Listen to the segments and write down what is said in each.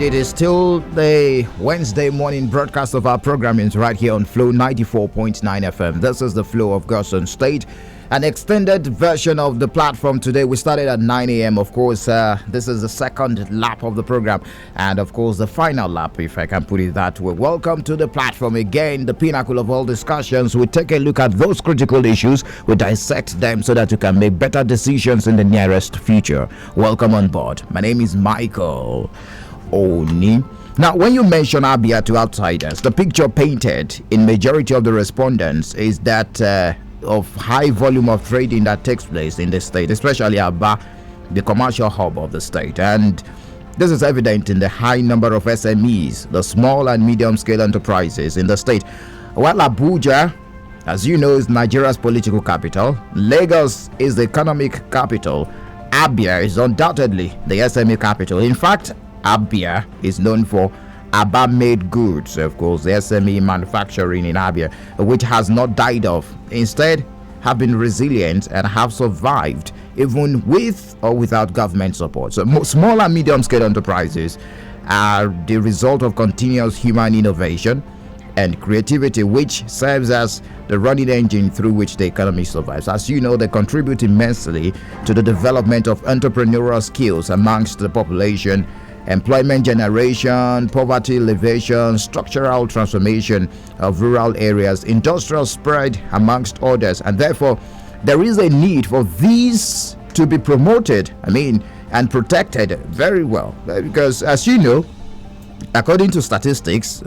It is still the Wednesday morning broadcast of our programming right here on Flow 94.9 FM. This is the Flow of Gerson State, an extended version of the platform. Today we started at 9 a.m. Of course, this is the second lap of the program, and of course the final lap, if I can put it that way. Welcome to the platform again, the pinnacle of all discussions. We take a look at those critical issues, we dissect them so that you can make better decisions in the nearest future. Welcome on board. My name is Michael Oni. Now, when you mention ABIA to outsiders, the picture painted in majority of the respondents is that of high volume of trading that takes place in the state, especially Aba, the commercial hub of the state. And this is evident in the high number of SMEs, the small and medium scale enterprises in the state. While Abuja, as you know, is Nigeria's political capital, Lagos is the economic capital, ABIA is undoubtedly the SME capital. In fact, ABIA is known for Aba made goods, of course, the SME manufacturing in ABIA, which has not died off. Instead, have been resilient and have survived even with or without government support. So small and medium scale enterprises are the result of continuous human innovation and creativity, which serves as the running engine through which the economy survives. As you know, they contribute immensely to the development of entrepreneurial skills amongst the population, employment generation, poverty alleviation, structural transformation of rural areas, industrial spread, amongst others. And therefore, there is a need for these to be promoted, and protected very well. Because, as you know, according to statistics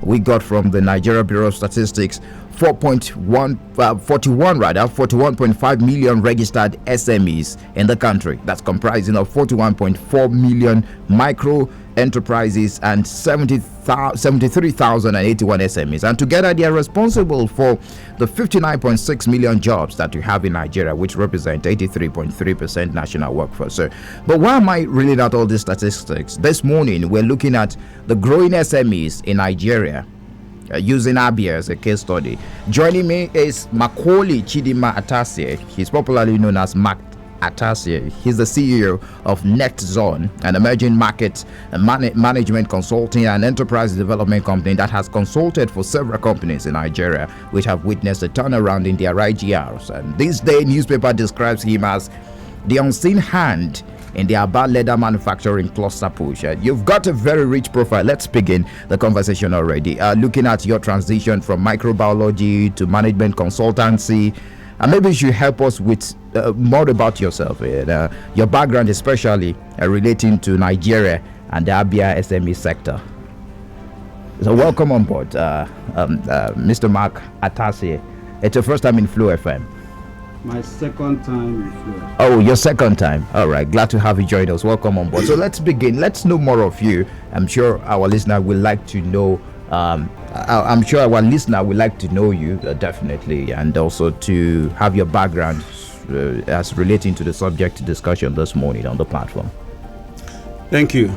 we got from the Nigeria Bureau of Statistics, 41.5 million registered SMEs in the country. That's comprising of 41.4 million micro enterprises and 73,081 SMEs. And together they are responsible for the 59.6 million jobs that we have in Nigeria, which represent 83.3% national workforce. But why am I reading out all these statistics? This morning, we're looking at the growing SMEs in Nigeria, using ABIA as a case study. Joining me is Macaulay Chidima Atasie. He's popularly known as Mac Atasie. He's the CEO of Next Zone, an emerging market management consulting and enterprise development company that has consulted for several companies in Nigeria, which have witnessed a turnaround in their IGRs. And this day, newspaper describes him as the unseen hand in the Aba leather manufacturing cluster push. You've got a very rich profile. Let's begin the conversation already. Looking at your transition from microbiology to management consultancy, and maybe you should help us with more about yourself, your background, especially relating to Nigeria and the ABIA SME sector. So welcome on board, Mr. Mark Atasie. It's your first time in Flow FM. My second time in Flow. Oh, your second time. All right. Glad to have you join us. Welcome on board. So let's begin. Let's know more of you. I'm sure our listener will like to know. I'm sure our listener would like to know you, definitely, and also to have your background as relating to the subject discussion this morning on the platform. Thank you,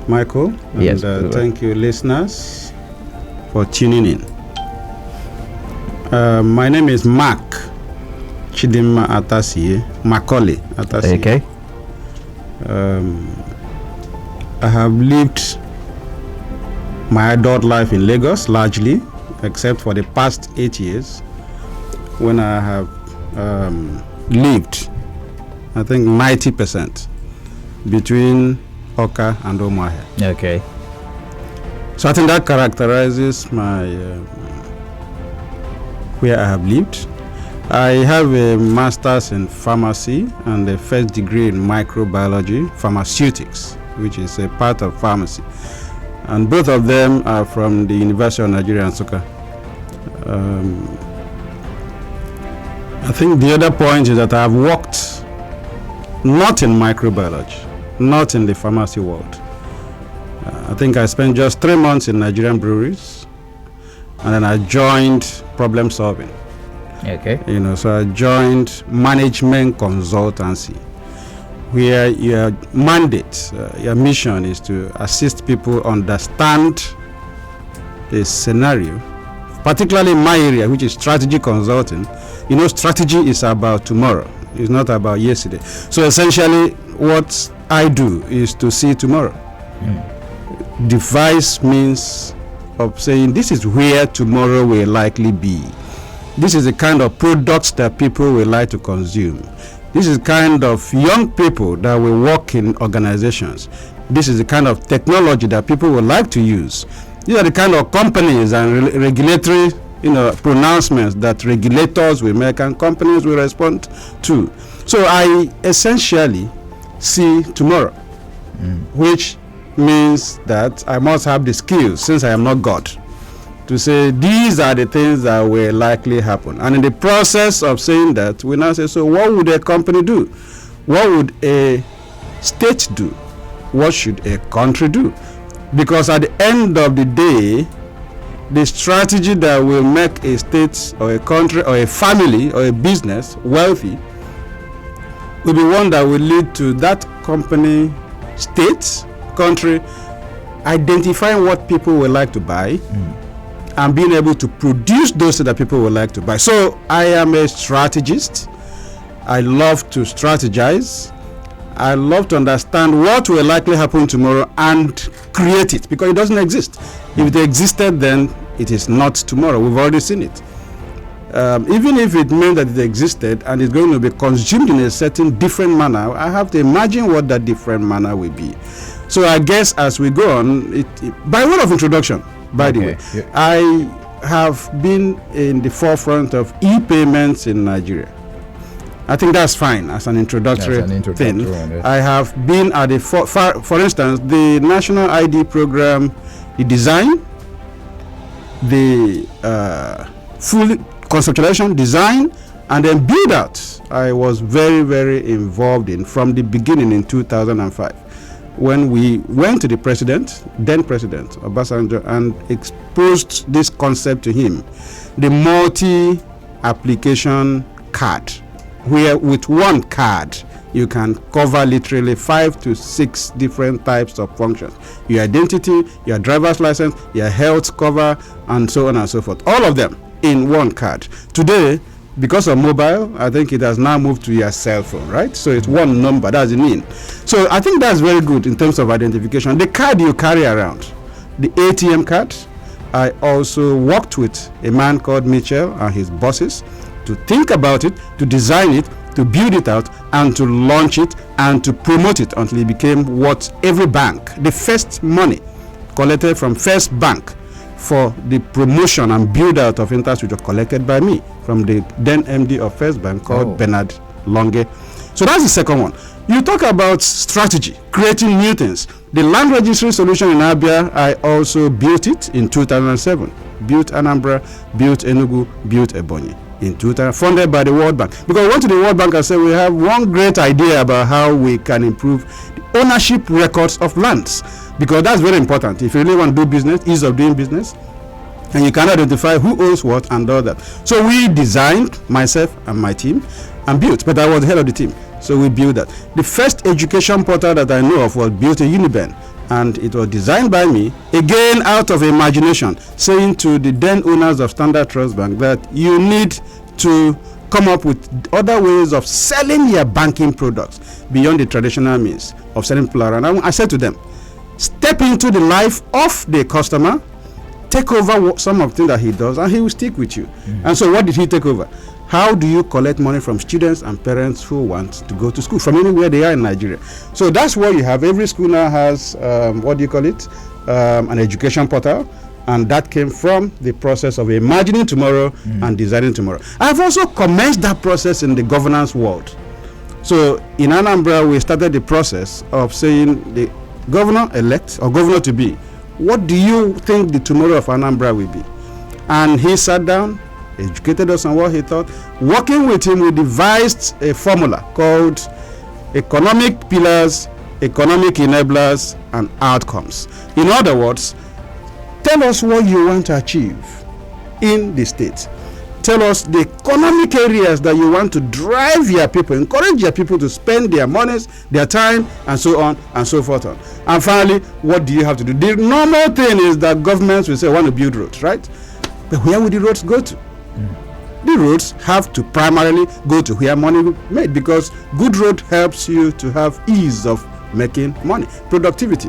Michael. And, yes. Thank you, listeners, for tuning in. My name is Mark Chidima Atasie, Macaulay Atasie. Okay. I have lived my adult life in Lagos largely, except for the past 8 years when I have lived, I think 90% between Oka and Omaha. Okay. So I think that characterizes my where I have lived. I have a master's in pharmacy and a first degree in microbiology, pharmaceutics, which is a part of pharmacy. And both of them are from the University of Nigeria, Nsukka. I think the other point is that I have worked not in microbiology, not in the pharmacy world. I think I spent just 3 months in Nigerian breweries, and then I joined problem solving. Okay. So I joined management consultancy, where your mandate, your mission is to assist people understand a scenario, particularly in my area, which is strategy consulting. Strategy is about tomorrow. It's not about yesterday. So essentially, what I do is to see tomorrow. Devise means of saying this is where tomorrow will likely be. This is the kind of products that people will like to consume. This is the kind of young people that will work in organizations. This is the kind of technology that people will like to use. These are the kind of companies and regulatory pronouncements that regulators will make and companies will respond to. So I essentially see tomorrow, which means that I must have the skills, since I am not God, to say these are the things that will likely happen. And in the process of saying that, we now say, so what would a company do? What would a state do? What should a country do? Because at the end of the day, the strategy that will make a state or a country or a family or a business wealthy will be one that will lead to that company, state, country identifying what people would like to buy and being able to produce those that people would like to buy. So I am a strategist. I love to strategize. I love to understand what will likely happen tomorrow and create it, because it doesn't exist. If it existed, then it is not tomorrow. We've already seen it. Even if it meant that it existed and it's going to be consumed in a certain different manner, I have to imagine what that different manner will be. So I guess as we go on, by way of introduction, by the way, I have been in the forefront of e-payments in Nigeria. I think that's fine as an introductory thing. Yes. I have been at the, for instance, the National ID program, the design, the full conceptualization, design, and then build out. I was very, very involved in from the beginning in 2005. When we went to the president, then President Obasanjo, and exposed this concept to him, the multi-application card, where with one card you can cover literally 5 to 6 different types of functions: your identity, your driver's license, your health cover, and so on and so forth. All of them in one card. Today, because of mobile, I think it has now moved to your cell phone, right? So it's one number, that's the mean. So I think that's very good in terms of identification. The card you carry around, the ATM card, I also worked with a man called Mitchell and his bosses to think about it, to design it, to build it out, and to launch it, and to promote it until it became what every bank, the first money collected from First Bank for the promotion and build out of interest, which was collected by me from the then MD of First Bank called Bernard Longe. So that's the second one. You talk about strategy, creating new things. The land registry solution in ABIA, I also built it in 2007. Built Anambra, built Enugu, built Ebonyi in 2000, funded by the World Bank. Because we went to the World Bank and said we have one great idea about how we can improve the ownership records of lands, because that's very important. If you really want to do business, ease of doing business, and you can identify who owns what and all that. So we designed, myself and my team, and built, but I was the head of the team. So we built that. The first education portal that I know of was built in Uniben, and it was designed by me, again out of imagination, saying to the then owners of Standard Trust Bank that you need to come up with other ways of selling your banking products beyond the traditional means of selling people around. I said to them, step into the life of the customer, take over some of the things that he does, and he will stick with you. And so what did he take over? How do you collect money from students and parents who want to go to school from anywhere they are in Nigeria? So that's what you have. Every school now has, an education portal. And that came from the process of imagining tomorrow and designing tomorrow. I've also commenced that process in the governance world. So in Anambra, we started the process of saying the governor-elect or governor-to-be, what do you think the tomorrow of Anambra will be? And he sat down, educated us on what he thought. Working with him, we devised a formula called economic pillars, economic enablers, and outcomes. In other words, tell us what you want to achieve in the state. Tell us the economic areas that you want to drive your people, encourage your people to spend their monies, their time, and so on and so forth on. And finally, what do you have to do? The normal thing is that governments will say, I want to build roads, right? But where will the roads go to? The roads have to primarily go to where money is made, because good road helps you to have ease of making money. Productivity.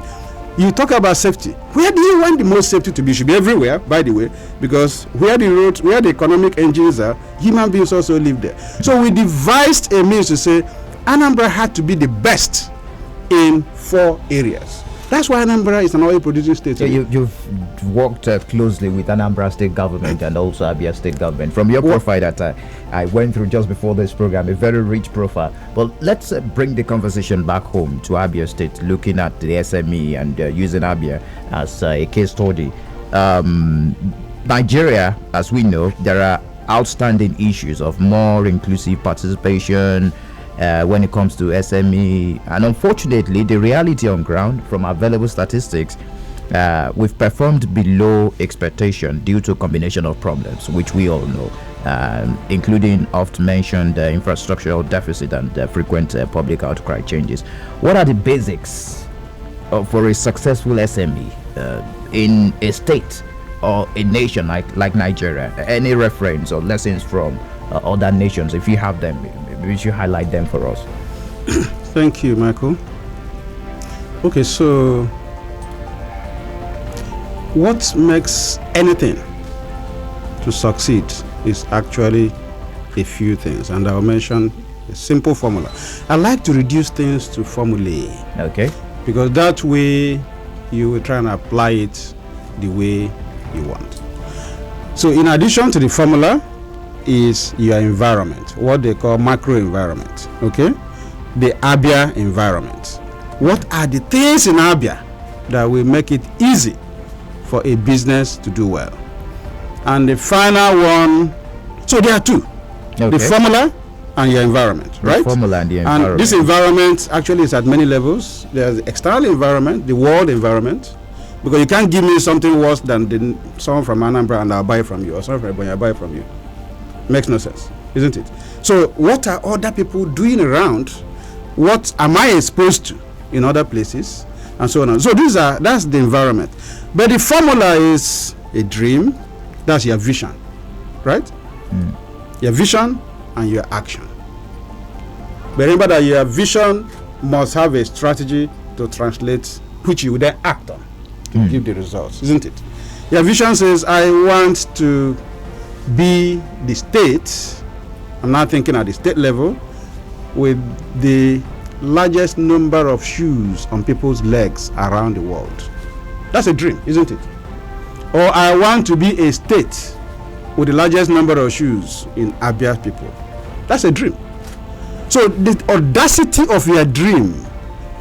You talk about safety. Where do you want the most safety to be? It should be everywhere, by the way, because where the roads, where the economic engines are, human beings also live there. So we devised a means to say Anambra had to be the best in 4 areas. That's why Anambra is an oil producing state. So you've worked closely with Anambra state government and also ABIA state government. From your profile that I went through just before this program, a very rich profile. But let's bring the conversation back home to ABIA state, looking at the SME and using ABIA as a case study. Nigeria, as we know, there are outstanding issues of more inclusive participation, when it comes to SME, and unfortunately the reality on ground from available statistics, we've performed below expectation due to a combination of problems which we all know, including oft mentioned infrastructural deficit and frequent public outcry changes. What are the basics for a successful SME in a state or a nation like Nigeria? Any reference or lessons from other nations, if you have them, we should highlight them for us. Thank you, Michael. Okay, so what makes anything to succeed is actually a few things, and I'll mention a simple formula. I like to reduce things to formulae. Okay. Because that way you will try and apply it the way you want. So in addition to the formula is your environment, what they call macro environment, okay? The ABIA environment. What are the things in ABIA that will make it easy for a business to do well? And the final one, so there are 2. Okay. The formula and your environment, right? The formula and the environment. And this environment actually is at many levels. There's the external environment, the world environment, because you can't give me something worse than someone from Anambra and I'll buy from you, or someone from Ebonyi I'll buy from you. Makes no sense, isn't it? So what are other people doing around? What am I exposed to in other places? And so on. So that's the environment. But the formula is a dream. That's your vision, right? Your vision and your action. But remember that your vision must have a strategy to translate, which you will then act on to give the results, isn't it? Your vision says, I want to be the state, I'm not thinking at the state level, with the largest number of shoes on people's legs around the world. That's a dream, isn't it? Or I want to be a state with the largest number of shoes in Abia people. That's a dream. So the audacity of your dream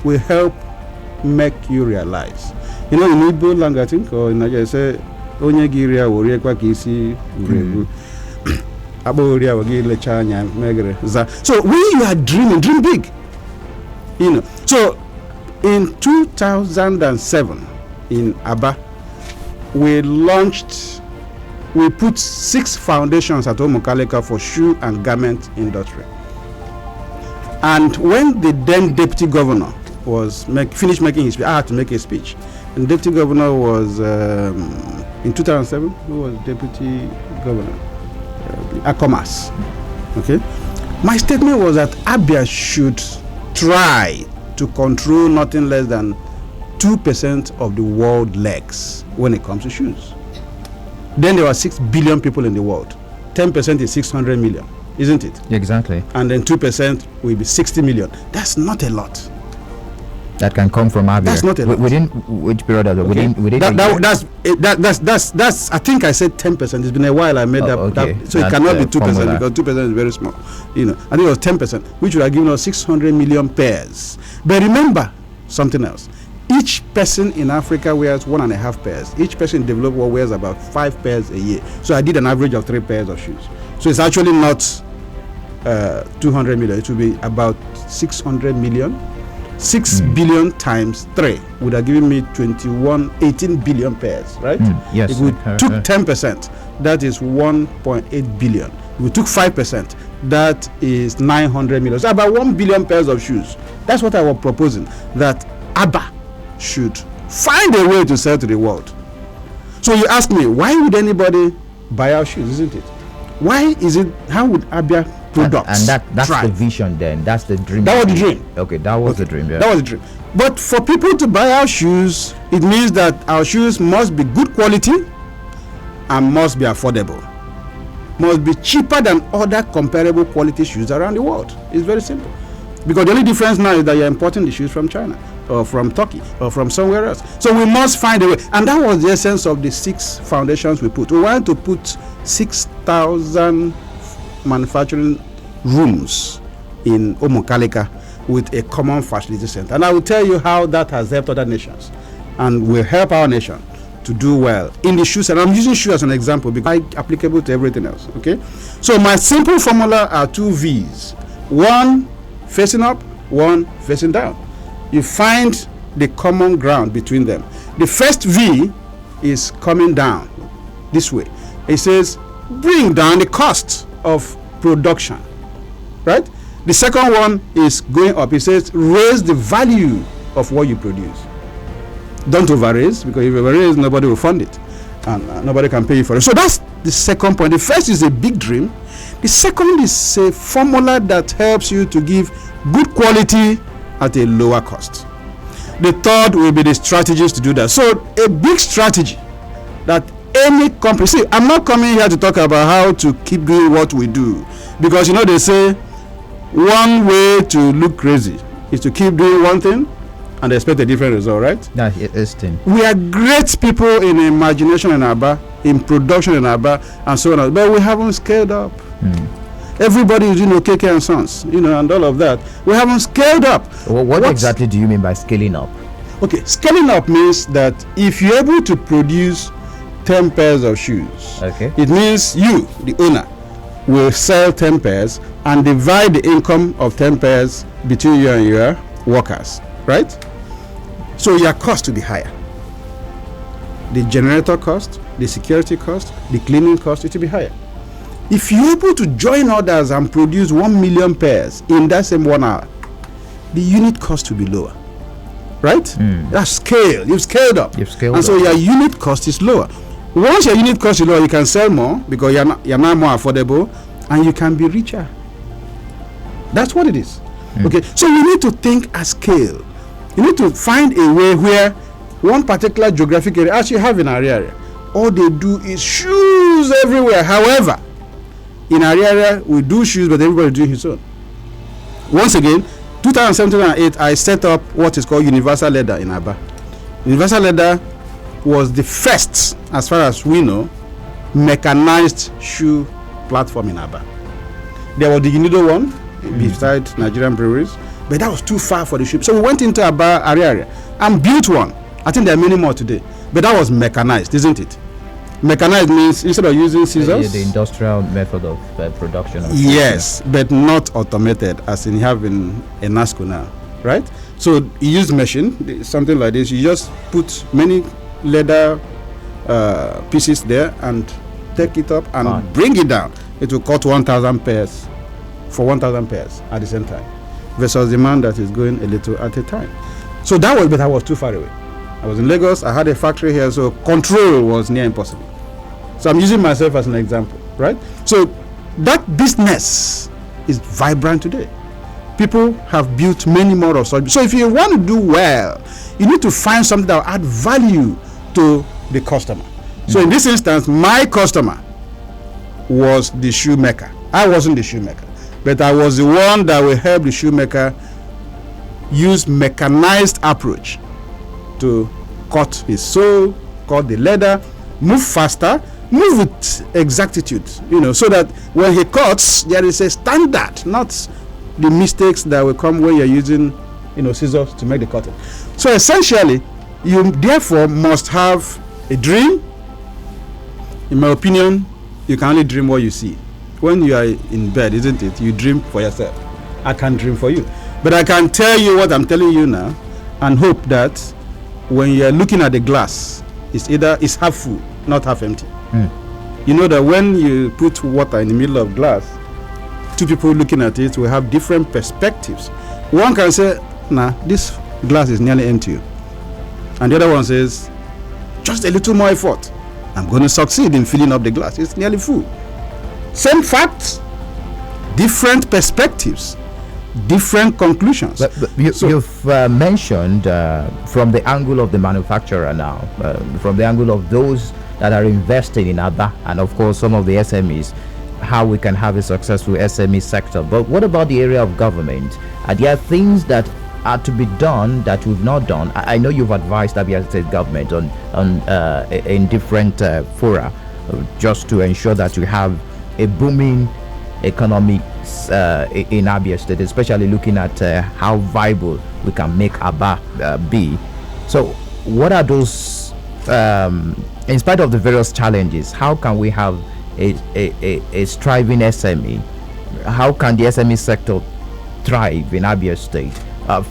will help make you realize. You know, in Igbo language, I think, or in Nigeria, say, onye giria wori kwa kisi uregu aboria wagi lechanya megre za. So when you are dreaming, dream big, you know. So in 2007 in Aba, we put 6 foundations at Omokaleka for shoe and garment industry. And when the then deputy governor was finished making his speech, I had to make a speech. And deputy governor was in 2007. Who was deputy governor? Akomas. Okay. My statement was that Abia should try to control nothing less than 2% of the world legs when it comes to shoes. Then there were 6 billion people in the world. 10% is 600 million, isn't it? Exactly. And then 2% will be 60 million. That's not a lot. That can come from Abia. That's not a lot. Within which period? Okay. Within that's I think I said 10%. It's been a while I made okay. So it cannot be 2% formula. Because 2% is very small. You know, I think it was 10%, which would have given us 600 million pairs. But remember something else. Each person in Africa wears 1.5 pairs. Each person in developed world wears about 5 pairs a year. So I did an average of 3 pairs of shoes. So it's actually not 200 million. It will be about 600 million. 6 billion times 3 would have given me 18 billion pairs, right? Yes. If we took 10%, that is 1.8 billion. If we took 5%, that is 900 million. So about 1 billion pairs of shoes. That's what I was proposing, that ABBA should find a way to sell to the world. So you ask me, why would anybody buy our shoes, isn't it? How would ABBA products. And that's Try. the vision then. That's the dream. That was the dream. Okay, that was the dream. Yeah. That was the dream. But for people to buy our shoes, it means that our shoes must be good quality and must be affordable. Must be cheaper than other comparable quality shoes around the world. It's very simple. Because the only difference now is that you're importing the shoes from China or from Turkey or from somewhere else. So we must find a way. And that was the essence of the 6 foundations we put. We wanted to put 6,000 manufacturing rooms in Omokalika with a common facility center. And I will tell you how that has helped other nations and will help our nation to do well in the shoes. And I'm using shoes as an example because it's applicable to everything else. Okay. So my simple formula are 2 V's. One facing up, one facing down. You find the common ground between them. The first V is coming down this way. It says bring down the cost of production, right? The second one is going up. It says raise the value of what you produce. Don't overraise, because if you overraise, nobody will fund it and nobody can pay you for it. So that's the second point. The first is a big dream. The second is a formula that helps you to give good quality at a lower cost. The third will be the strategies to do that. So a big strategy that any company, see, I'm not coming here to talk about how to keep doing what we do, because you know they say one way to look crazy is to keep doing one thing and expect a different result, right? That is thing. We are great people in imagination in ABA, in production in ABA, and so on, but we haven't scaled up. Everybody is doing OKK and Sons, you know, and all of that. We haven't scaled up. What exactly do you mean by scaling up? Okay, scaling up means that if you're able to produce 10 pairs of shoes, okay, it means you, the owner, will sell 10 pairs and divide the income of 10 pairs between you and your workers, right? So your cost will be higher. The generator cost, the security cost, the cleaning cost, it will be higher. If you're able to join others and produce 1 million pairs in that same 1 hour, the unit cost will be lower, right? That's scale. You've scaled up. So your unit cost is lower. Once your unit cost is lower, you can sell more because you're now more affordable and you can be richer. That's what it is. Okay, so you need to think at scale. You need to find a way where one particular geographic area, as you have in our area, all they do is shoes everywhere. However, in our area, we do shoes, but everybody doing his own. Once again, 2007-2008, I set up what is called Universal Leather in Aba. Universal Leather was the first, as far as we know, mechanized shoe platform in Aba. There was the Unido one beside Nigerian breweries, but that was too far for the ship. So we went into Aba area and built one. I think there are many more today, but that was mechanized, isn't it? Mechanized means instead of using scissors, the industrial method of production. Yes, but not automated, as in having a NASCO now, right? So you use machine, something like this. You just put many leather pieces there and take it up and bring it down. It will cut 1,000 pairs for 1,000 pairs at the same time, versus the man that is going a little at a time. So that was, but I was too far away. I was in Lagos. I had a factory here, so control was near impossible. So I'm using myself as an example, right? So that business is vibrant today. People have built many more of such. So if you want to do well, you need to find something that will add value to the customer. So in this instance, my customer was the shoemaker. I wasn't the shoemaker, but I was the one that will help the shoemaker use mechanized approach to cut his sole, cut the leather, move faster, move with exactitude, so that when he cuts, there is a standard, not the mistakes that will come when you're using, scissors to make the cutting. So essentially, you therefore must have a dream. In my opinion, you can only dream what you see. When you are in bed, isn't it? You dream for yourself. I can't dream for you. But I can tell you what I'm telling you now and hope that when you're looking at the glass, it's half full, not half empty. You know that when you put water in the middle of glass, two people looking at it will have different perspectives. One can say, nah, this glass is nearly empty. And the other one says, just a little more effort. I'm going to succeed in filling up the glass. It's nearly full. Same facts, different perspectives, different conclusions. But you've mentioned from the angle of the manufacturer now, from the angle of those that are investing in ABA, and of course some of the SMEs, how we can have a successful SME sector. But what about the area of government? Are there things that are to be done that we've not done? I know you've advised ABIA state government on in different fora, just to ensure that we have a booming economy in ABIA state, especially looking at how viable we can make ABA be. So what are those, in spite of the various challenges, how can we have a striving SME? How can the SME sector thrive in ABIA state?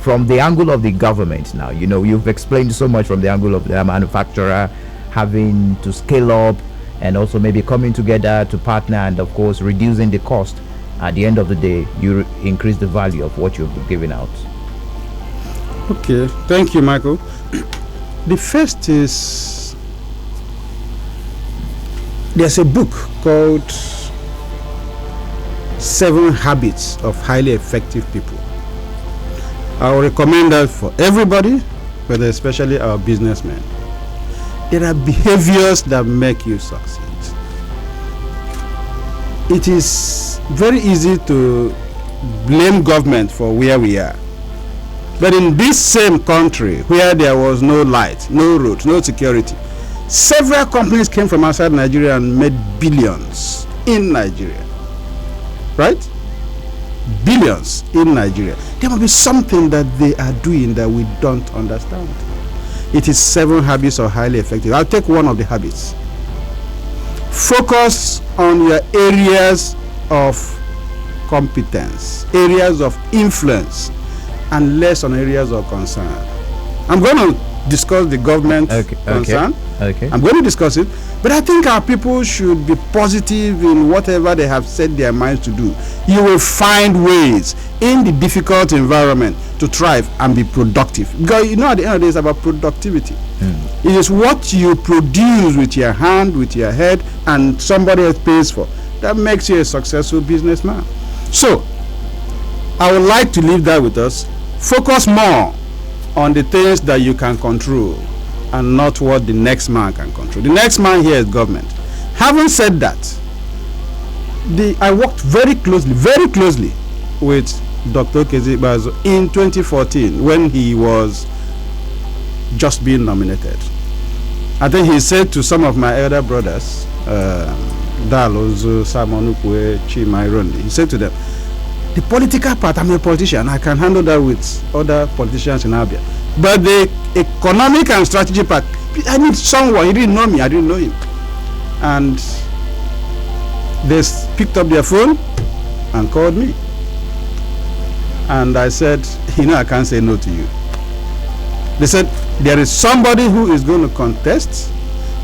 From the angle of the government now, you've explained so much from the angle of the manufacturer having to scale up and also maybe coming together to partner, and of course reducing the cost. At the end of the day, you increase the value of what you've given out. Okay, thank you, Michael. The first is, there's a book called 7 Habits of Highly Effective People. I will recommend that for everybody, but especially our businessmen. There are behaviors that make you succeed. It is very easy to blame government for where we are. But in this same country, where there was no light, no roads, no security, several companies came from outside Nigeria and made billions in Nigeria. Right? Billions in Nigeria. There must be something that they are doing that we don't understand. It is 7 habits of highly effective. I'll take one of the habits. Focus on your areas of competence, areas of influence, and less on areas of concern. I'm going to discuss the government concern. Okay. I'm going to discuss it, but I think our people should be positive in whatever they have set their minds to do. You will find ways in the difficult environment to thrive and be productive. Because at the end of the day, it's about productivity. It is what you produce with your hand, with your head, and somebody else pays for, that makes you a successful businessman. So, I would like to leave that with us. Focus more on the things that you can control and not what the next man can control. The next man here is government. Having said that, I worked very closely with Dr. Kezibazo in 2014 when he was just being nominated. I think he said to some of my elder brothers, Dalozo, Samonukwe, Chimairondi, he said to them, the political part, I'm a politician, I can handle that with other politicians in Abia. But the economic and strategy part, I need someone. He didn't know me, I didn't know him. And they picked up their phone and called me. And I said, I can't say no to you. They said, there is somebody who is going to contest.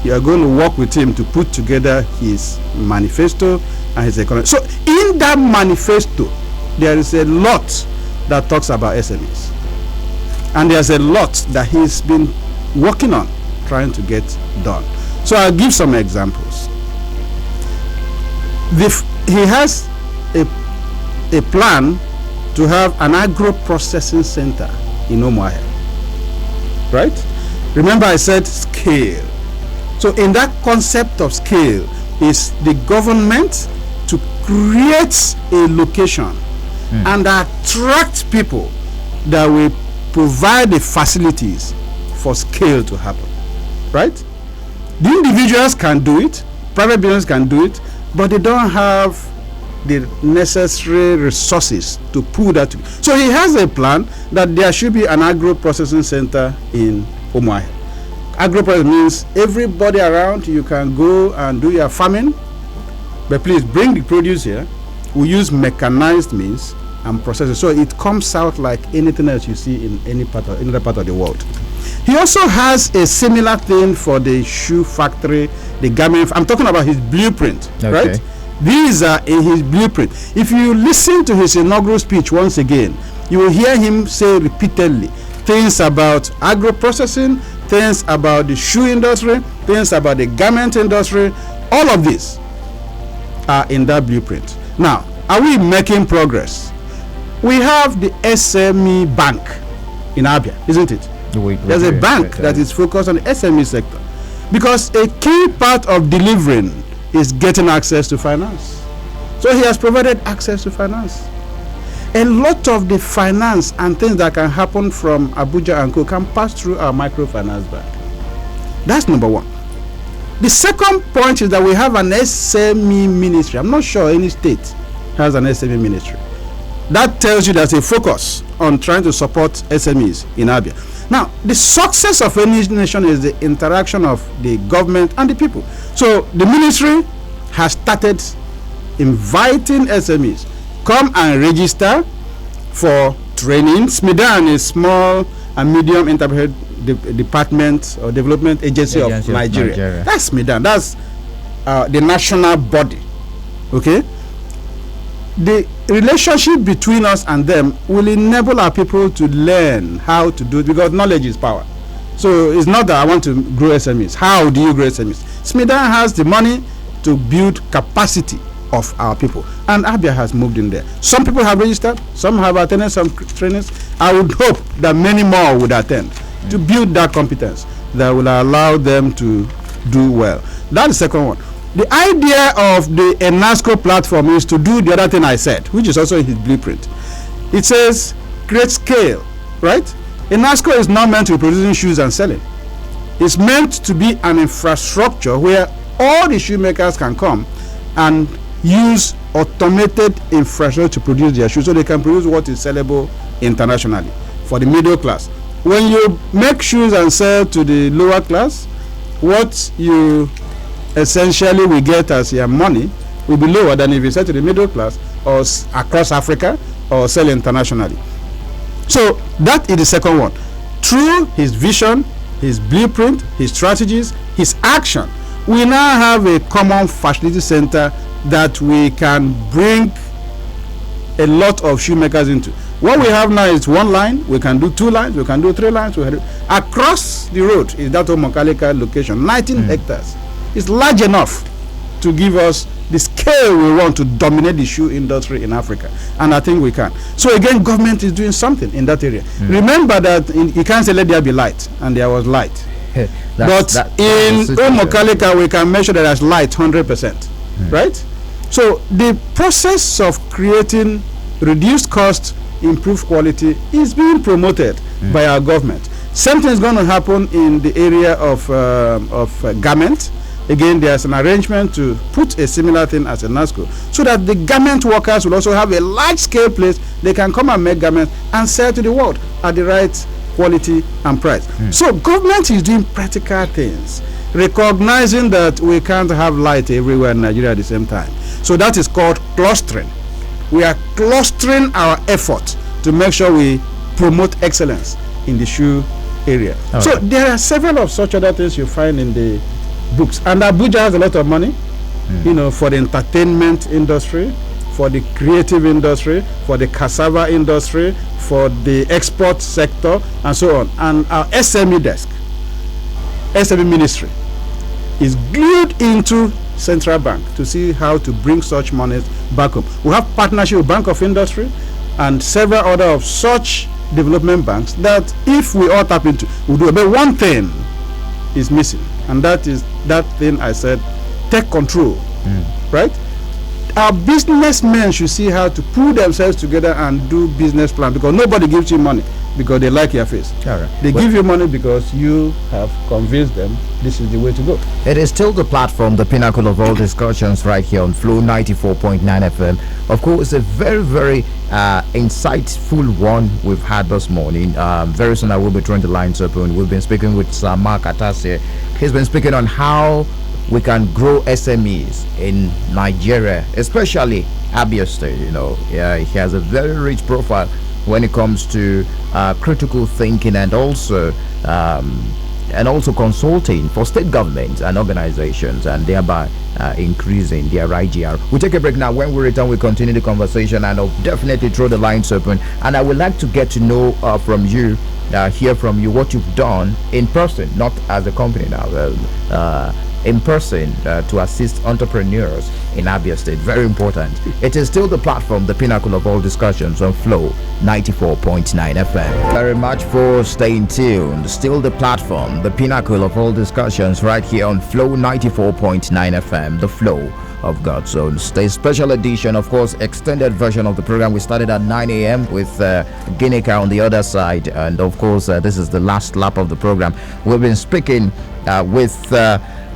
You are going to work with him to put together his manifesto and his economy. So in that manifesto, there is a lot that talks about SMEs. And there's a lot that he's been working on, trying to get done. So I'll give some examples. He has a plan to have an agro-processing center in Umuahia. Right? Remember I said scale. So in that concept of scale is the government to create a location and attract people that will provide the facilities for scale to happen. Right? The individuals can do it, private business can do it, but they don't have the necessary resources to pull that together. So he has a plan that there should be an agro-processing center in Umuahia. Agro-processing means everybody around, you can go and do your farming, but please bring the produce here. We use mechanized means and process it, so it comes out like anything else you see in any other part of the world. He also has a similar thing for the shoe factory, the garment. I'm talking about his blueprint, right? These are in his blueprint. If you listen to his inaugural speech once again, you will hear him say repeatedly things about agro-processing, things about the shoe industry, things about the garment industry. All of these are in that blueprint. Now, are we making progress? We have the SME Bank in ABIA, isn't it? There's a bank that is focused on the SME sector, because a key part of delivering is getting access to finance. So he has provided access to finance. A lot of the finance and things that can happen from Abuja and Co can pass through our microfinance bank. That's number one. The second point is that we have an SME ministry. I'm not sure any state has an SME ministry. That tells you there's a focus on trying to support SMEs in Abia. Now, the success of any nation is the interaction of the government and the people. So the ministry has started inviting SMEs, come and register for training. SMEDAN is Small and Medium Enterprise Department or Development Agency of Nigeria. That's SMEDAN. That's the national body. Okay. The relationship between us and them will enable our people to learn how to do it, because knowledge is power. So it's not that I want to grow SMEs. How do you grow SMEs? SMEDAN has the money to build capacity of our people, and ABIA has moved in there. Some people have registered, some have attended some trainings. I would hope that many more would attend to build that competence that will allow them to do well. That's the second one. The idea of the ENASCO platform is to do the other thing I said, which is also in his blueprint. It says great scale, right? ENASCO is not meant to be producing shoes and selling. It's meant to be an infrastructure where all the shoemakers can come and use automated infrastructure to produce their shoes, so they can produce what is sellable internationally for the middle class. When you make shoes and sell to the lower class, what you essentially will get as your money will be lower than if you sell to the middle class or across Africa or sell internationally. So that is the second one. Through his vision, his blueprint, his strategies, his action, we now have a common facility center that we can bring a lot of shoemakers into. What we have now is one line. We can do 2 lines. We can do 3 lines. Across the road is that Mokalika location, 19 hectares. It's large enough to give us the scale we want to dominate the shoe industry in Africa, and I think we can. So again, government is doing something in that area. Remember that you can't say let there be light, and there was light. But in Mokalika we can measure that there's light 100%, right? So the process of creating reduced cost, improved quality is being promoted by our government. Something is going to happen in the area of garment. Again, there's an arrangement to put a similar thing as a NASCO, so that the garment workers will also have a large-scale place they can come and make garments and sell to the world at the right quality and price. So government is doing practical things, recognizing that we can't have light everywhere in Nigeria at the same time. So that is called clustering. We are clustering our effort to make sure we promote excellence in the shoe area. So there are several of such other things you find in the books, and Abuja has a lot of money, you know, for the entertainment industry, for the creative industry, for the cassava industry, for the export sector, and so on. And our SME desk, SME ministry, is glued into Central Bank to see how to bring such monies back home. We have partnership with Bank of Industry and several other of such development banks that if we all tap into, we'll do it. But one thing is missing, and that is that thing I said, take control, right? Our businessmen should see how to pull themselves together and do business plan, because nobody gives you money because they like your face. They give you money because you have convinced them this is the way to go. It is still the platform, the pinnacle of all discussions, right here on Flow 94.9 FM. Of course, a very, very insightful one we've had this morning. Very soon I will be throwing the lines open. We've been speaking with Sir Mark Atase. He's been speaking on how we can grow SMEs in Nigeria, especially Abia State. You know, he has a very rich profile when it comes to critical thinking and also consulting for state governments and organizations, and thereby increasing their IGR. We'll take a break now. When we return, we continue the conversation, and I'll definitely throw the lines open. And I would like to get to know from you, hear from you what you've done in person, not as a company now. in person to assist entrepreneurs in Abia State. Very important. It is still the platform, the pinnacle of all discussions on Flow 94.9 FM. Very much for staying tuned. Still the platform, the pinnacle of all discussions right here on Flow 94.9 FM, the Flow of God's Own State. Special edition, of course, extended version of the program. We started at 9 a.m. with Ginika on the other side, and of course this is the last lap of the program. We've been speaking with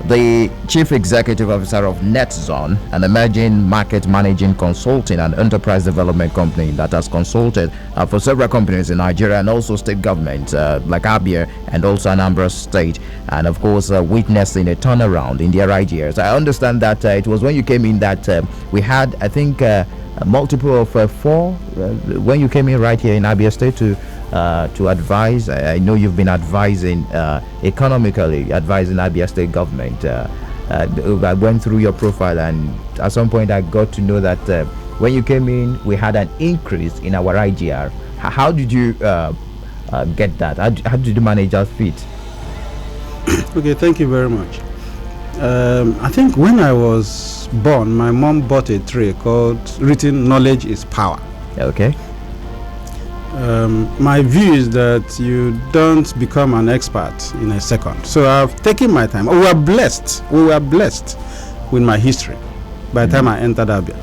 the Chief Executive Officer of NetZone, an emerging market managing consulting and enterprise development company that has consulted for several companies in Nigeria and also state government like ABIA and also Anambra State, and of course witnessing a turnaround in their ideas. I understand that it was when you came in that we had, I think, a multiple of 4 when you came in right here in Abia State to advise. I know you've been advising economically, advising Abia State government. I went through your profile, and at some point I got to know that when you came in, we had an increase in our IGR. How did you get that? How did you manage that feat? Okay, thank you very much. I think when I was born, my mom bought a tray called Written Knowledge is Power. Okay. My view is that you don't become an expert in a second. So I've taken my time. We were blessed with my history by the time I entered Abia.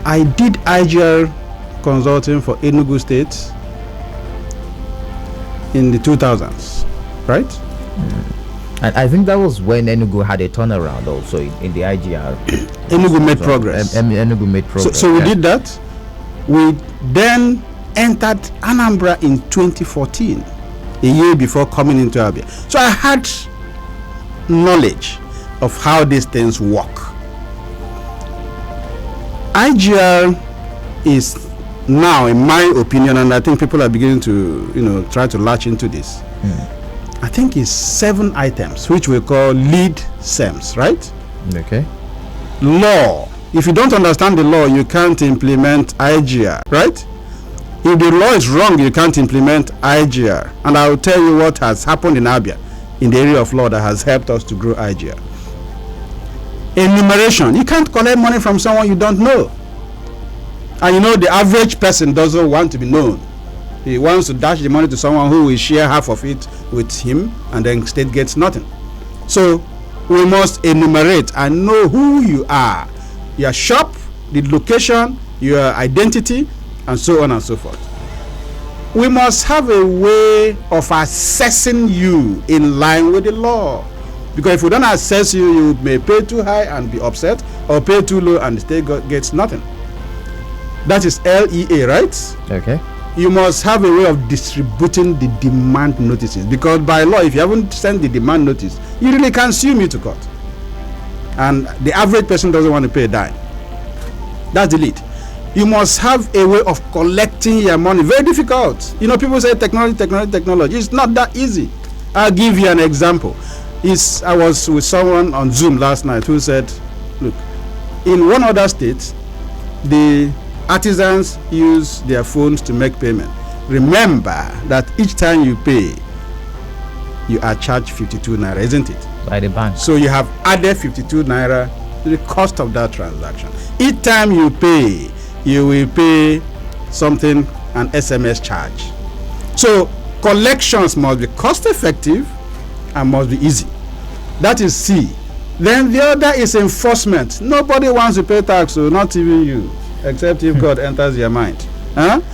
I did IGR consulting for Enugu State in the 2000s, right? And I think that was when Enugu had a turnaround also in the IGR. Enugu made progress. Enugu made progress. So we did that. We then entered Anambra in 2014, a year before coming into Abia. So I had knowledge of how these things work. IGR is now, in my opinion, and I think people are beginning to, try to latch into this. I think it's 7 items, which we call lead SEMs, right? Okay. Law. If you don't understand the law, you can't implement IGR, right? If the law is wrong, you can't implement IGR. And I will tell you what has happened in Abia in the area of law that has helped us to grow IGR. Enumeration. You can't collect money from someone you don't know. And the average person doesn't want to be known. He wants to dash the money to someone who will share half of it with him, and then state gets nothing. So we must enumerate and know who you are, your shop, the location, your identity, and so on and so forth. We must have a way of assessing you in line with the law. Because if we don't assess you, you may pay too high and be upset, or pay too low and the state gets nothing. That is LEA, right? Okay. You must have a way of distributing the demand notices, because by law, if you haven't sent the demand notice, you really can't sue me to court. And the average person doesn't want to pay a dime. That's the lead. You must have a way of collecting your money. Very difficult. People say technology. It's not that easy. I'll give you an example. I was with someone on Zoom last night who said, look, in one other state, the artisans use their phones to make payment. Remember that each time you pay, you are charged 52 naira, isn't it? By the bank. So you have added 52 naira to the cost of that transaction. Each time you pay, you will pay something, an SMS charge. So collections must be cost effective and must be easy. That is C. Then the other is enforcement. Nobody wants to pay tax, so not even you, except if God enters your mind.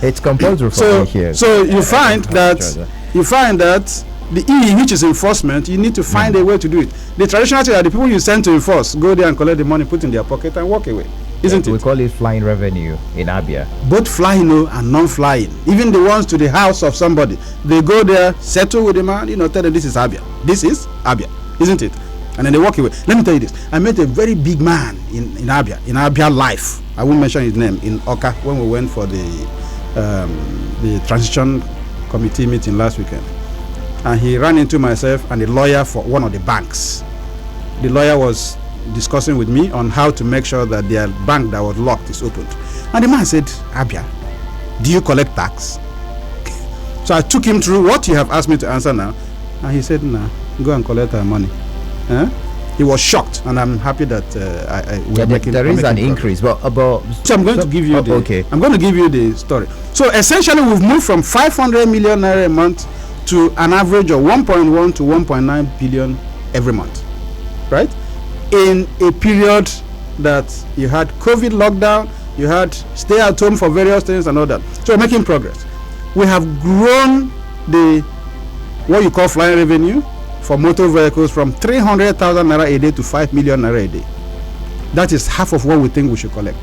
It's compulsory for me here. So you find that the E, which is enforcement, you need to find a way to do it. The traditional thing that the people you send to enforce go there and collect the money, put in their pocket, and walk away. Isn't it? We call it flying revenue in Abia. Both flying and non-flying. Even the ones to the house of somebody, they go there, settle with the man, tell them this is Abia. This is Abia, isn't it? And then they walk away. Let me tell you this. I met a very big man in Abia Life. I won't mention his name, in Oka, when we went for the transition committee meeting last weekend. And he ran into myself and a lawyer for one of the banks. The lawyer was discussing with me on how to make sure that their bank that was locked is opened. And the man said, Abia, do you collect tax? So I took him through what you have asked me to answer now. And he said, nah, go and collect our money. He was shocked, and I'm happy that there is an increase. But so I'm going to give you I'm going to give you the story. So essentially, we've moved from 500 million naira a month to an average of 1.1 to 1.9 billion every month, right? In a period that you had COVID lockdown, you had stay at home for various things and all that. So we're making progress. We have grown the what you call flying revenue for motor vehicles from 300,000 naira a day to 5 million naira a day. That is half of what we think we should collect,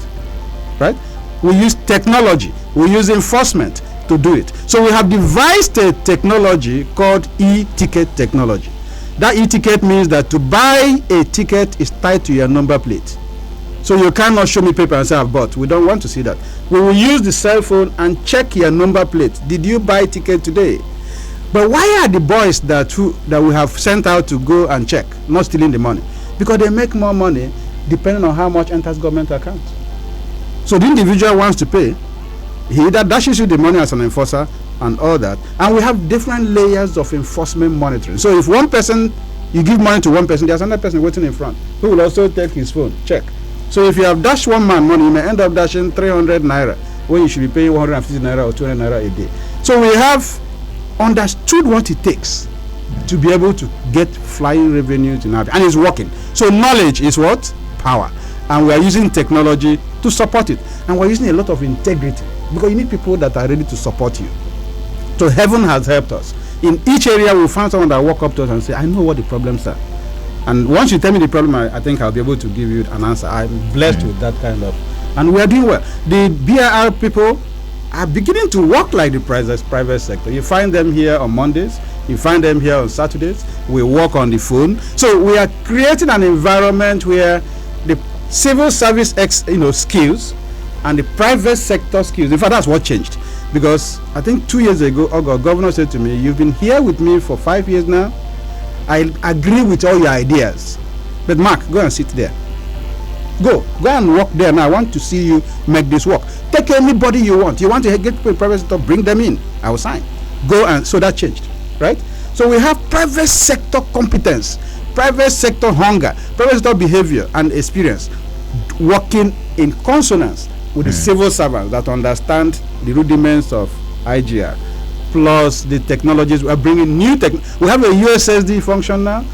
right? We use technology, we use enforcement to do it. So we have devised a technology called e-ticket technology. That e-ticket means that to buy a ticket is tied to your number plate. So you cannot show me paper and say I've bought. We don't want to see that. We will use the cell phone and check your number plate. Did you buy a ticket today? But why are the boys that we have sent out to go and check not stealing the money? Because they make more money depending on how much enters government account. So the individual wants to pay. He either dashes you the money as an enforcer and all that. And we have different layers of enforcement monitoring. So if one person, you give money to one person, there's another person waiting in front who will also take his phone, check. So if you have dashed one man money, you may end up dashing 300 naira when you should be paying 150 naira or 200 naira a day. So we have understood what it takes to be able to get flying revenue to NABIA, and it's working. So knowledge is what? Power. And we are using technology to support it. And we're using a lot of integrity because you need people that are ready to support you. So heaven has helped us. In each area, we found someone that walk up to us and say, I know what the problems are. And once you tell me the problem, I think I'll be able to give you an answer. I'm blessed with that kind of. And we're doing well. The BIR people are beginning to work like the private sector. You find them here on Mondays. You find them here on Saturdays. We work on the phone. So we are creating an environment where the civil service skills and the private sector skills. In fact, that's what changed. Because I think 2 years ago, our governor said to me, you've been here with me for 5 years now. I agree with all your ideas. But Mark, go and sit there. Go and work there now. I want to see you make this work. Take anybody you want. You want to get people in private sector, bring them in. I will sign. Go and so that changed, right? So we have private sector competence, private sector hunger, private sector behavior and experience working in consonance with the civil servants that understand the rudiments of IGR, plus the technologies. We are bringing new tech. We have a USSD function now,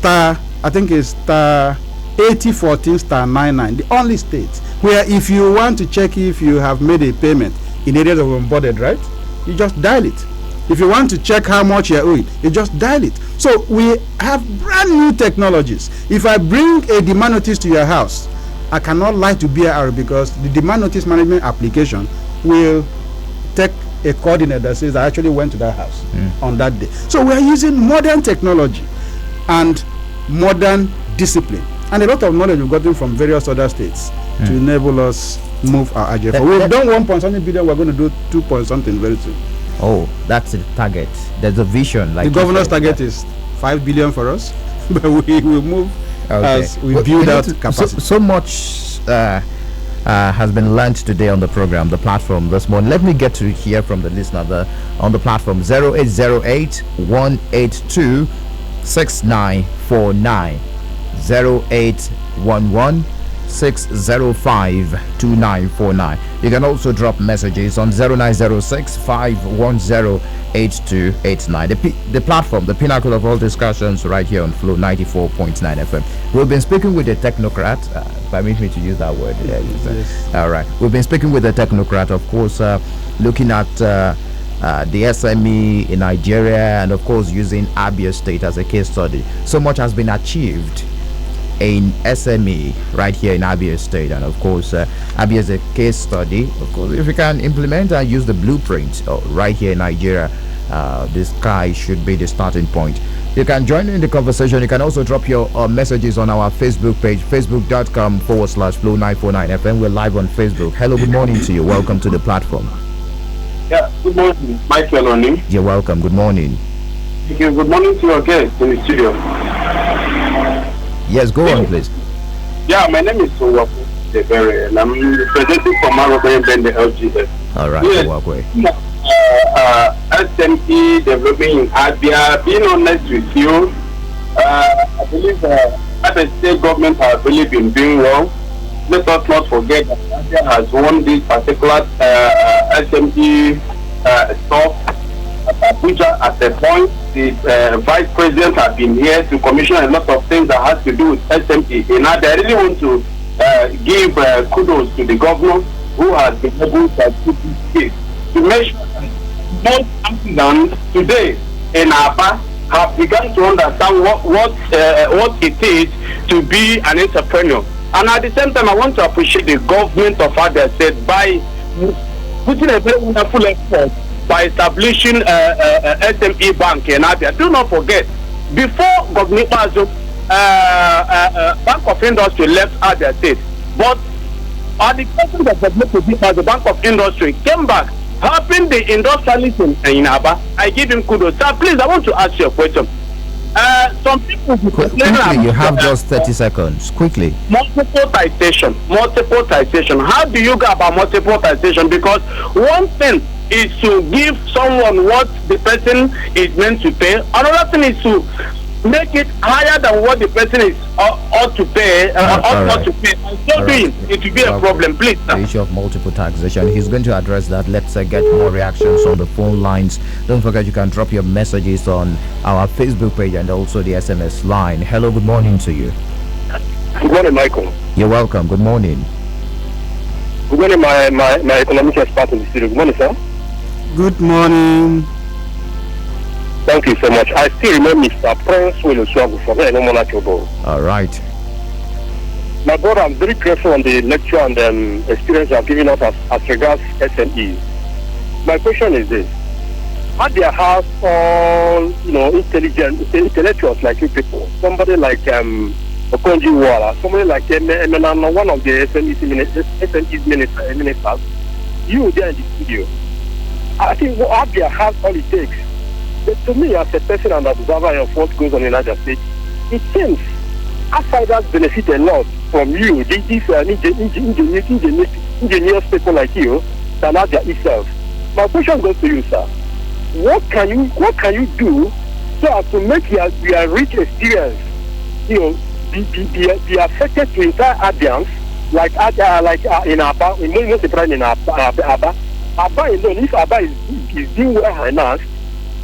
I think it's star 8014 star 99, the only state where if you want to check if you have made a payment in areas of onboarded, right, you just dial it. If you want to check how much you're owing, you just dial it. So we have brand new technologies. If I bring a demand notice to your house, I cannot lie to BIR because the demand notice management application will take a coordinate that says I actually went to that house on that day. So we are using modern technology and modern discipline and a lot of knowledge we've gotten from various other states to enable us move our agenda. We've done 1.something billion, we're going to do 2.something very soon. Oh, that's the target. There's a vision. Like the governor's target is 5 billion for us, but we will move as we build out capacity. So much has been learned today on the program, the platform this morning. Let me get to hear from the listener on the platform 0808 182 6949 0811 605 2949. You can also drop messages on 0906 510 8289. The platform, the pinnacle of all discussions, right here on Flow 94.9 FM. We've been speaking with a technocrat. Permit me to use that word. Yes. All right. We've been speaking with a technocrat, of course, looking at the SME in Nigeria, and of course using ABIA State as a case study. So much has been achieved in SME right here in ABIA State, and of course ABIA is a case study. Of course, if we can implement and use the blueprint right here in Nigeria, the sky should be the starting point. You can join in the conversation. You can also drop your messages on our Facebook page, facebook.com/Flow949FM. We're live on Facebook. Hello, good morning to you. Welcome to the platform. Yeah, good morning, Michael Oni. You're welcome. Good morning. Thank you. Good morning to your guest in the studio. Yes, go on, please. Yeah, my name is Owaku Debere, and I'm representing from Marobere and the LGS. All right, yes. SME developing in ABIA. Being honest with you, I believe that the state government has really been doing well. Let us not forget that India has won this particular SME stuff at Abuja at a point. The vice president has been here to commission a lot of things that has to do with SME. And I really want to give kudos to the governor who has been able to achieve this case to make sure that most artisans today in Aba have begun to understand what it is to be an entrepreneur. And at the same time, I want to appreciate the government of Abia State by putting a very wonderful effort by establishing SME Bank in Abia. Do not forget, before Governor Bazo, Bank of Industry left Abia State, but at the person that was to be as the Bank of Industry came back, helping the industrialists in Aba. I give him kudos. Sir, please, I want to ask you a question. Some people quickly, you have just 30 seconds. Quickly. Multiple taxation. How do you go about multiple taxation? Because one thing is to give someone what the person is meant to pay. Another thing is to make it higher than what the person is ought to pay. Ought to pay. And so doing, it will be a problem. Please, sir. The issue of multiple taxation. He's going to address that. Let's get more reactions on the phone lines. Don't forget you can drop your messages on our Facebook page and also the SMS line. Hello, good morning to you. Good morning, Michael. You're welcome. Good morning. Good morning, my economic expert in the studio. Good morning, sir. Good morning. Thank you so much. I still remember Mr. Prince Williswago from Enomonachobo. All right. My brother, I'm very grateful on the lecture and experience you have given us as regards SME. My question is this. How do you have all, intellectuals like you people? Somebody like Okonji Wara, somebody like one of the SMEs ministers, you there in the studio. I think ABIA has all it takes. But to me, as a person and observer of what goes on in Niger State, it seems outsiders benefit a lot from you, these ingenious people like you, than ABIA itself. My question goes to you, sir. What can you do so as to make your rich experience, be affected to entire Abians, like in Aba, in Aba. Aba alone, if Aba is doing well enough,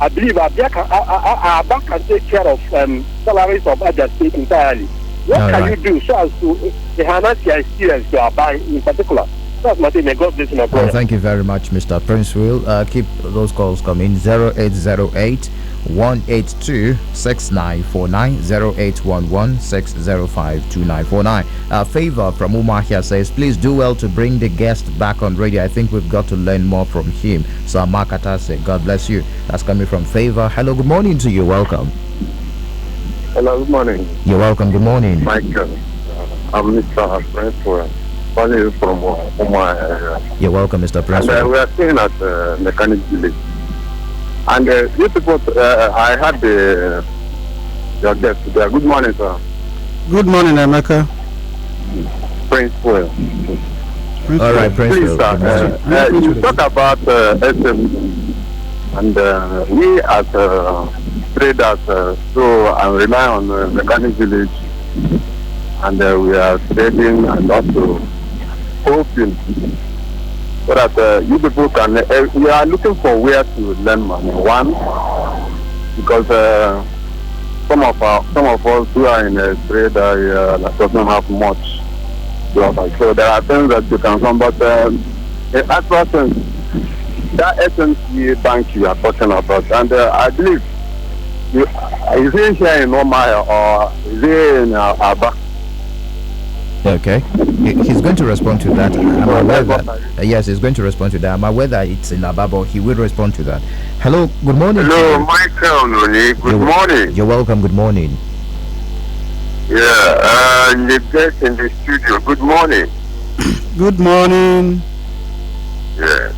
I believe Abia can take care of salaries of Abia State entirely. What can you do so as to enhance your experience to Aba in particular? That's my thing. May God bless you, my brother. Thank you very much, Mr. Prince Will. Keep those calls coming. 0808 182 6949 0811 605 2949. Favor from Umahia says, please do well to bring the guest back on radio. I think we've got to learn more from him. So Makata said, God bless you. That's coming from Favor. Hello, good morning to you. Welcome. Hello, good morning. You're welcome. Good morning. Michael. I'm Mr. Prince calling from Umahia. You're welcome, Mr. Prince. And we are staying at Mechanic Village. And you people, I had your guest today. Good morning, sir. Good morning, Emeka. Prince Will. All right, Prince Will. Please, sir, you talk about SME, and we as traders, so I rely on Mechanic Village, and we are trading and also hoping so that you people can, we are looking for where to learn money. One, because some of us who are in a trade doesn't have much to offer. So there are things that you can come, but in actual sense, that SME bank you are talking about, and I believe, is it here in Omaya or is it in Aba? Okay, he's going to respond to that. I'm aware that yes, he's going to respond to that. I'm aware that it's in Ababo. He will respond to that. Hello, good morning. Hello, Michael Noni. Good morning. You're welcome. Good morning. Yeah, the guest in the studio. Good morning. Good morning. Yeah,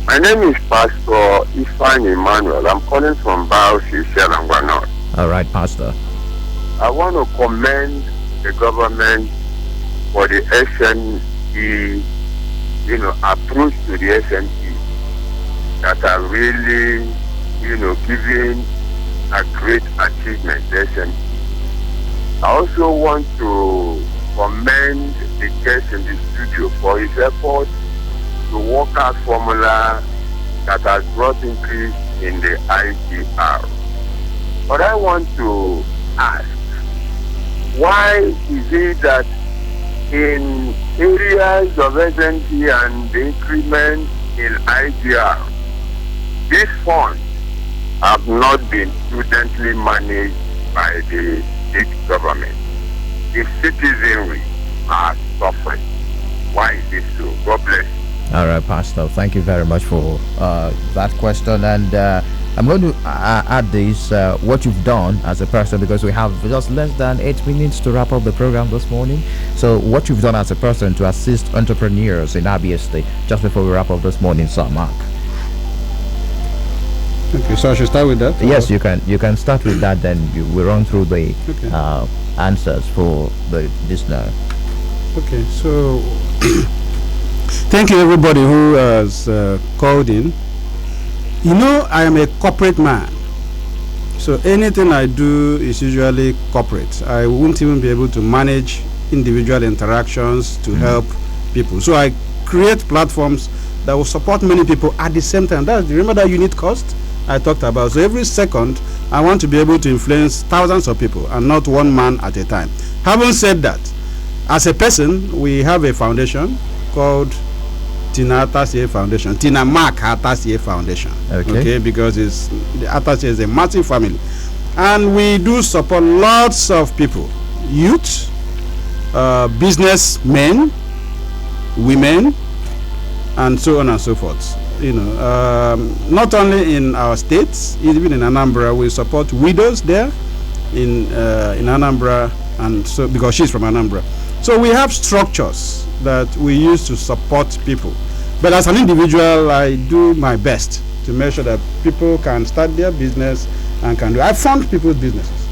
my name is Pastor Ifan Emmanuel. I'm calling from Baosi, Selangwa North. All right, Pastor. I want to commend the government for the SME, approach to the SME that are really, giving a great achievement, the SME. I also want to commend the guest in the studio for his effort to work out formula that has brought increase in the IGR. But I want to ask, why is it that in areas of SME and the increment in IGR, these funds have not been prudently managed by the state government? The citizenry are suffering. Why is this so? God bless. All right, Pastor. Thank you very much for that question. And I'm going to add this, what you've done as a person, because we have just less than 8 minutes to wrap up the program this morning. So what you've done as a person to assist entrepreneurs in ABIA State, just before we wrap up this morning, Sir Mark. Okay, so I should start with that? Yes, you can. You can start with that, then we run through the answers for the listener. Okay, so thank you everybody who has called in. You know, I am a corporate man, so anything I do is usually corporate. I won't even be able to manage individual interactions to help people. So I create platforms that will support many people at the same time. Remember that unit cost I talked about. So every second, I want to be able to influence thousands of people and not one man at a time. Having said that, as a person, we have a foundation called Tina Atasie Foundation, Tina Mark Atasie Foundation. Okay, because the Atasie is a massive family, and we do support lots of people, youth, businessmen, women, and so on and so forth. You know, not only in our states, even in Anambra, we support widows there in Anambra, and so because she's from Anambra. So we have structures that we use to support people. But as an individual, I do my best to make sure that people can start their business and can do. I fund people's businesses,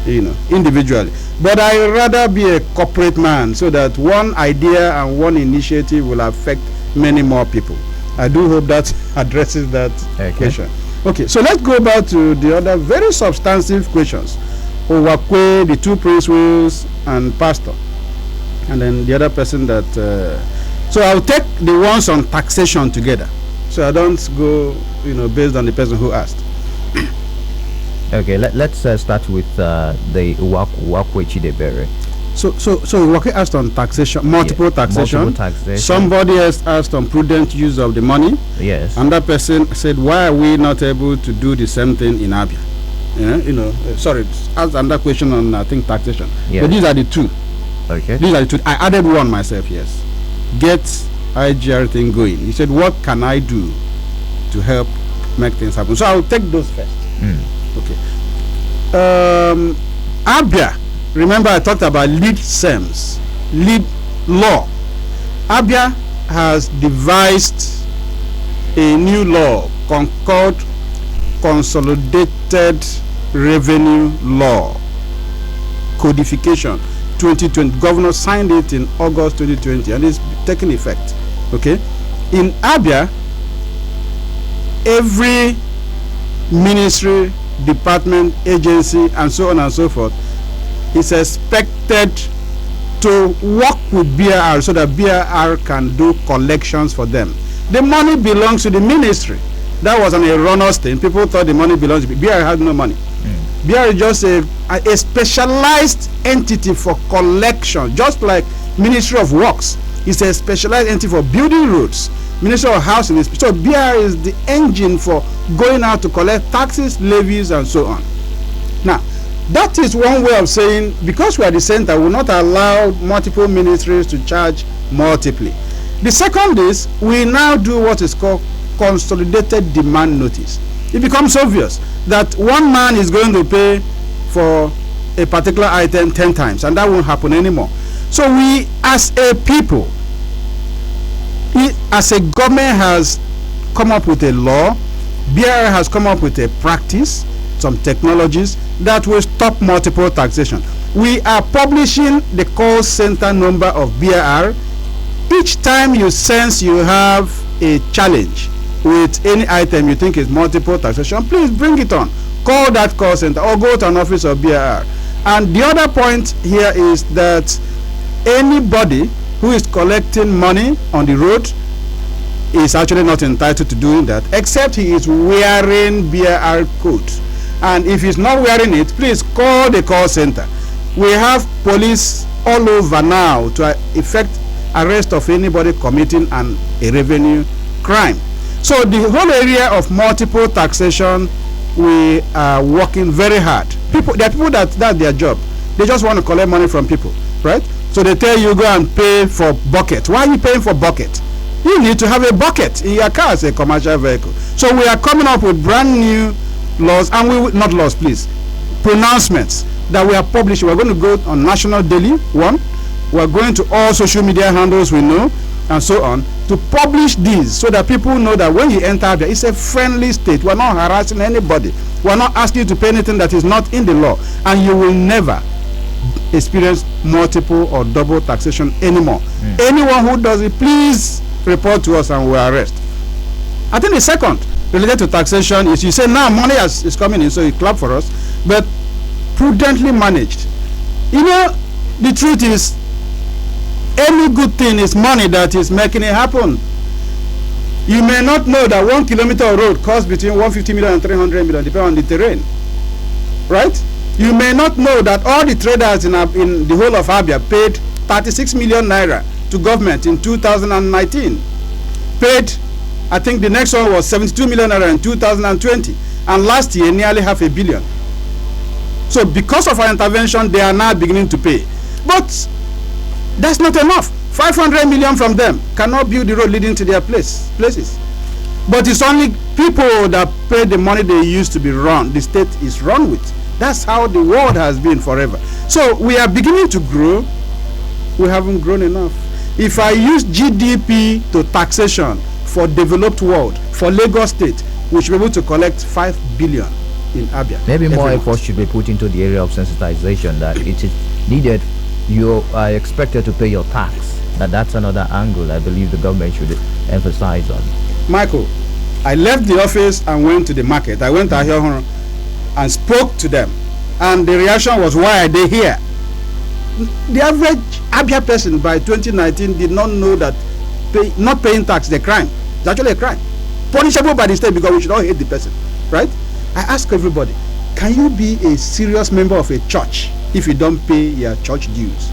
you know, individually. But I rather be a corporate man so that one idea and one initiative will affect many more people. I do hope that addresses that question. Okay, so let's go back to the other very substantive questions. Owakwe, the two principals, and pastor. And then the other person that... so I'll take the ones on taxation together. So I don't go, you know, based on the person who asked. Okay, let's start with the Uwakwe Chidebere. So Uwakwe asked on taxation, multiple taxation. Somebody else asked on prudent use of the money. Yes. And that person said, why are we not able to do the same thing in Abia? Sorry, asked another question on, I think, taxation. Yes. But these are the two. Okay. These are the two. I added one myself, yes. Get IGR thing going. He said, what can I do to help make things happen? So I'll take those first. Okay. ABIA, remember I talked about lead SEMS, lead law. ABIA has devised a new law called Consolidated Revenue Law Codification 2020. Governor signed it in August 2020 and it's taking effect. Okay. In ABIA, every ministry, department, agency, and so on and so forth is expected to work with BIR so that BIR can do collections for them. The money belongs to the ministry. That was an erroneous thing. People thought the money belongs to BIR. Had no money. BIR is just a specialized entity for collection, just like Ministry of Works is a specialized entity for building roads. Ministry of Housing is so BIR is the engine for going out to collect taxes, levies, and so on. Now, that is one way of saying, because we are the center, we will not allow multiple ministries to charge multiply. The second is, we now do what is called consolidated demand notice. It becomes obvious that one man is going to pay for a particular item 10 times, and that won't happen anymore. So we, as a people, as a government has come up with a law, BIR has come up with a practice, some technologies that will stop multiple taxation. We are publishing the call center number of BIR. Each time you sense you have a challenge with any item you think is multiple taxation, please bring it on. Call that call center or go to an office of BIR And the other point here is that anybody who is collecting money on the road is actually not entitled to doing that, except he is wearing BIR code. And if he's not wearing it, please call the call center. We have police all over now to effect arrest of anybody committing a revenue crime. So the whole area of multiple taxation, we are working very hard. There are people that's their job. They just want to collect money from people, right? So they tell you go and pay for bucket. Why are you paying for bucket? You need to have a bucket in your car as a commercial vehicle. So we are coming up with brand new laws, and we will, not laws, please, pronouncements that we are publishing. We're going to go on National Daily, one. We're going to all social media handles we know, and so on, to publish these so that people know that when you enter there, it's a friendly state. We're not harassing anybody. We're not asking you to pay anything that is not in the law, and you will never experience multiple or double taxation anymore. Anyone who does it, please report to us and we'll arrest. I think the second related to taxation is, you say now money is coming in, so you clap for us, but prudently managed. You know, the truth is, any good thing is money that is making it happen. You may not know that 1 kilometer of road costs between 150 million and 300 million, depending on the terrain, right? You may not know that all the traders in the whole of ABIA paid 36 million naira to government in 2019. Paid, I think the next one was 72 million naira in 2020, and last year nearly $500 million. So because of our intervention, they are now beginning to pay. But that's not enough. 500 million from them cannot build the road leading to their places. But it's only people that pay the money they used to be run, the state is run with. That's how the world has been forever. So we are beginning to grow. We haven't grown enough. If I use GDP to taxation for developed world, for Lagos State, we should be able to collect 5 billion in ABIA. Maybe more effort should be put into the area of sensitization, that it is needed. You are expected to pay your tax. That's another angle I believe the government should emphasize on. Michael, I left the office and went to the market. I went to Ahiohoro and spoke to them, and the reaction was, why are they here? The average ABIA person by 2019 did not know that not paying tax is a crime. It's actually a crime, punishable by the state, because we should all hate the person, right? I ask everybody, can you be a serious member of a church if you don't pay your church dues?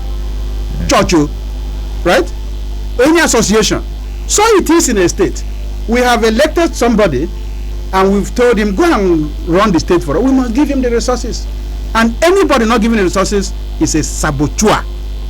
Church, right? Any association. So it is in a state. We have elected somebody and we've told him, go and run the state for us. We must give him the resources. And anybody not giving the resources is a saboteur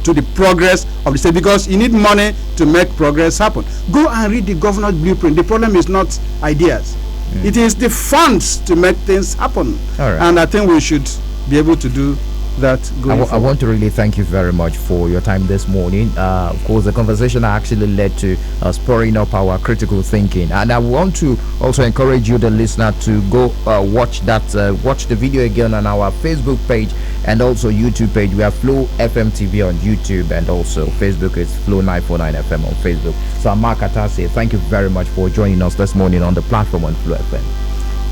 to the progress of the state, because you need money to make progress happen. Go and read the governor's blueprint. The problem is not ideas. It is the funds to make things happen. All right. And I think we should be able to do that going forward. I want to really thank you very much for your time this morning. Of course, the conversation actually led to spurring up our critical thinking, and I want to also encourage you, the listener, to go watch the video again on our Facebook page and also YouTube page. We have Flow FM TV on YouTube, and also Facebook is Flow 949 FM on Facebook. So I'm Mark Atase. Thank you very much for joining us this morning on the platform on Flow FM.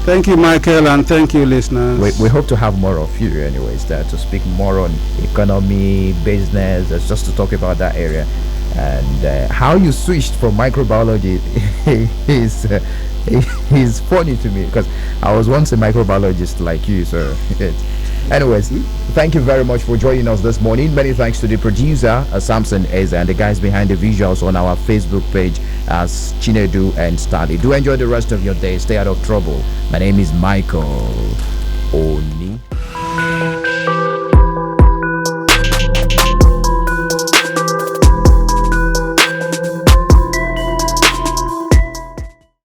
Thank you, Michael, and thank you, listeners. We hope to have more of you, anyways, there to speak more on economy, business, just to talk about that area. And how you switched from microbiology is funny to me, because I was once a microbiologist like you, sir. Anyways, thank you very much for joining us this morning. Many thanks to the producer, Samson Eza, and the guys behind the visuals on our Facebook page as Chinedu and Stanley. Do enjoy the rest of your day. Stay out of trouble. My name is Michael.